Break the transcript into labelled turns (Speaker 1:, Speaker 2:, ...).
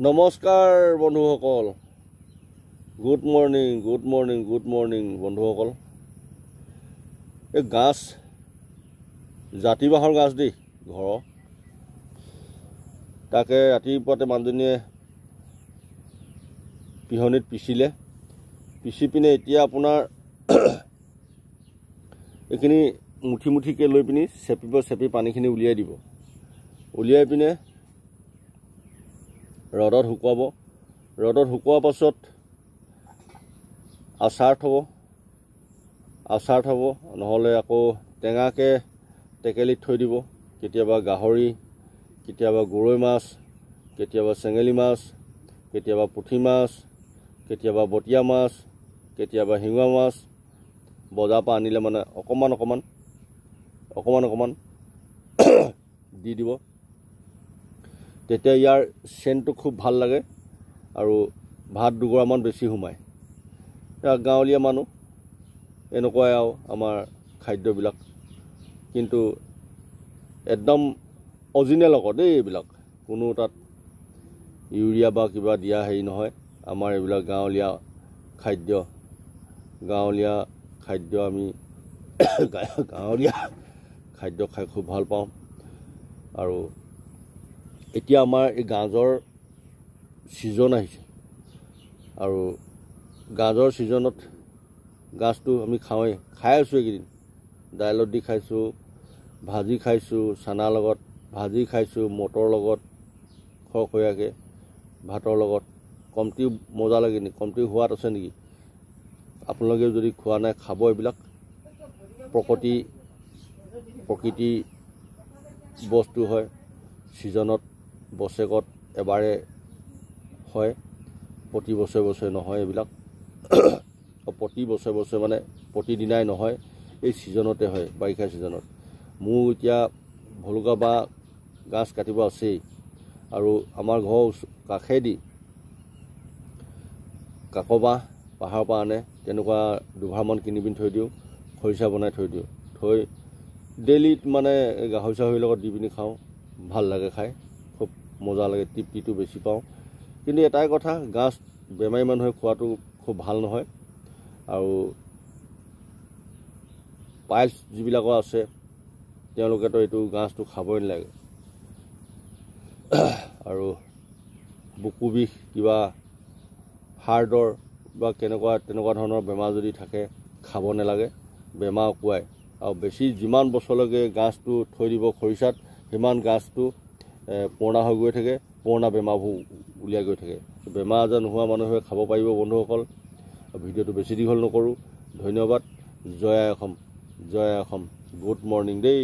Speaker 1: নমস্কাৰ বন্ধুসকল, good morning বন্ধুসকল। এই গাছ জাতি বাঁহৰ গাছ দেই, ঘৰৰ তাকে ৰাতিপুৱাতে মানুহজনীয়ে পিহনিত পিচি পিনে এতিয়া আপোনাৰ এইখিনি মুঠিকৈ লৈ পিনি চেপি পানীখিনি উলিয়াই দিব। উলিয়াই পিনে ৰ'দত শুকুৱাব। ৰ'দত শুকোৱাৰ পাছত আচাৰ থ'ব, নহ'লে আকৌ টেঙাকৈ টেকেলিত থৈ দিব। কেতিয়াবা গাহৰি, কেতিয়াবা গৰৈ মাছ, কেতিয়াবা চেঙেলী মাছ, কেতিয়াবা পুঠি মাছ, কেতিয়াবা বটীয়া মাছ, কেতিয়াবা শিঙৰা মাছ বজাৰৰ পৰা আনিলে মানে অকণমান দি দিব। তেতিয়া ইয়াৰ চেণ্টটো খুব ভাল লাগে আৰু ভাত দুগৰামান বেছি সোমায়। গাঁৱলীয়া মানুহ এনেকুৱাই আৰু আমাৰ খাদ্যবিলাক, কিন্তু একদম অৰিজিনেল আকৌ দেই। এইবিলাক কোনো তাত ইউৰিয়া বা কিবা দিয়া হেৰি নহয়। আমাৰ এইবিলাক গাঁৱলীয়া খাদ্য আমি গাঁৱলীয়া খাদ্য খাই খুব ভাল পাওঁ। আৰু এতিয়া আমাৰ এই গাজৰ ছিজন আহিছে, আৰু গাজৰ ছিজনত গাজটো আমি খাই আছোঁ। এইকেইদিন দাইলত দি খাইছোঁ, ভাজি খাইছোঁ, চানাৰ লগত ভাজি খাইছোঁ, মটৰ লগত খৰখৰীয়াকৈ, ভাতৰ লগত। কমটি মজা লাগে নেকি? কমটি সোৱাদ আছে নেকি? আপোনালোকে যদি খোৱা নাই, খাব। এইবিলাক প্ৰকৃতি বস্তু হয়। ছিজনত বছৰেকত এবাৰে হয়, প্ৰতি বছৰে নহয়। এইবিলাক প্ৰতি বছৰে মানে প্ৰতিদিনাই নহয়, এই ছিজনতে হয়, বাৰিষা ছিজনত। মোৰ এতিয়া ভলুকা বাঁহ গাছ কাটিব আছেই, আৰু আমাৰ ঘৰৰ কাষেদি কাক বাঁহ পাহাৰৰ পৰা আনে, তেনেকুৱা দুভাৰমান কিনি পিনি থৈ দিওঁ, খৰিচা বনাই থৈ দিওঁ। থৈ ডেইলিত মানে গাহৰি চাহৰিৰ লগত দি পিনি খাওঁ। ভাল লাগে খাই, খুব মজা লাগে, তৃপ্তিটো বেছি পাওঁ। কিন্তু এটাই কথা, গাছ বেমাৰী মানুহে খোৱাটো খুব ভাল নহয়। আৰু পাইলছ যিবিলাকৰ আছে, তেওঁলোকেতো এইটো গাছটো খাবই নালাগে। আৰু বুকু বিষ, কিবা হাৰ্টৰ বা তেনেকুৱা ধৰণৰ বেমাৰ যদি থাকে, খাব নালাগে, বেমাৰ উকুৱাই। আৰু বেছি যিমান বছৰলৈকে গাছটো থৈ দিব খৰিচাত, সিমান গাছটো পুৰণা হৈ গৈ থাকে, পুৰণা বেমাৰবোৰ উলিয়াই গৈ থাকে। বেমাৰ আজাৰ নোহোৱা মানুহে খাব পাৰিব বন্ধুসকল। ভিডিঅ'টো বেছি দীঘল নকৰোঁ। ধন্যবাদ। জয় আই অসম, গুড মৰ্ণিং দেই।